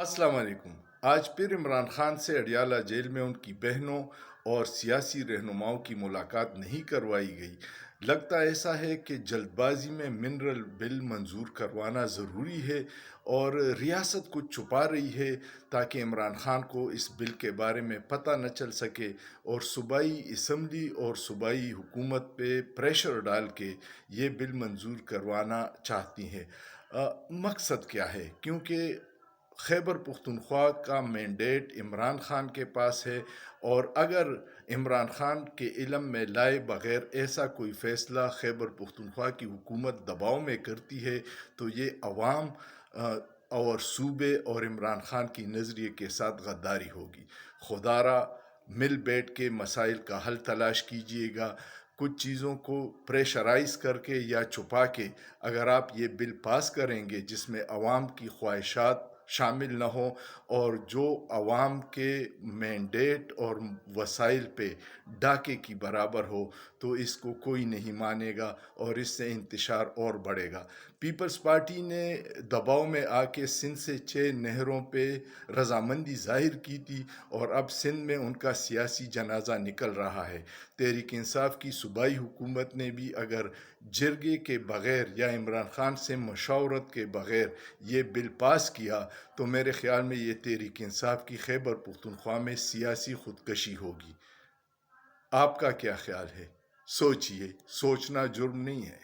السلام علیکم۔ آج پھر عمران خان سے اڈیالہ جیل میں ان کی بہنوں اور سیاسی رہنماؤں کی ملاقات نہیں کروائی گئی۔ لگتا ایسا ہے کہ جلد بازی میں منرل بل منظور کروانا ضروری ہے اور ریاست کچھ چھپا رہی ہے تاکہ عمران خان کو اس بل کے بارے میں پتہ نہ چل سکے اور صوبائی اسمبلی اور صوبائی حکومت پہ پریشر ڈال کے یہ بل منظور کروانا چاہتی ہیں۔ مقصد کیا ہے؟ کیونکہ خیبر پختونخوا کا مینڈیٹ عمران خان کے پاس ہے، اور اگر عمران خان کے علم میں لائے بغیر ایسا کوئی فیصلہ خیبر پختونخوا کی حکومت دباؤ میں کرتی ہے تو یہ عوام اور صوبے اور عمران خان کی نظریے کے ساتھ غداری ہوگی۔ خدا را مل بیٹھ کے مسائل کا حل تلاش کیجیے گا۔ کچھ چیزوں کو پریشرائز کر کے یا چھپا کے اگر آپ یہ بل پاس کریں گے جس میں عوام کی خواہشات شامل نہ ہوں اور جو عوام کے مینڈیٹ اور وسائل پہ ڈاکے کی برابر ہو، تو اس کو کوئی نہیں مانے گا اور اس سے انتشار اور بڑھے گا۔ پیپلز پارٹی نے دباؤ میں آ کے سندھ سے 6 نہروں پہ رضامندی ظاہر کی تھی، اور اب سندھ میں ان کا سیاسی جنازہ نکل رہا ہے۔ تحریک انصاف کی صوبائی حکومت نے بھی اگر جرگے کے بغیر یا عمران خان سے مشاورت کے بغیر یہ بل پاس کیا تو میرے خیال میں یہ تحریک انصاف کی خیبر پختونخوا میں سیاسی خودکشی ہوگی۔ آپ کا کیا خیال ہے؟ سوچئے، سوچنا جرم نہیں ہے۔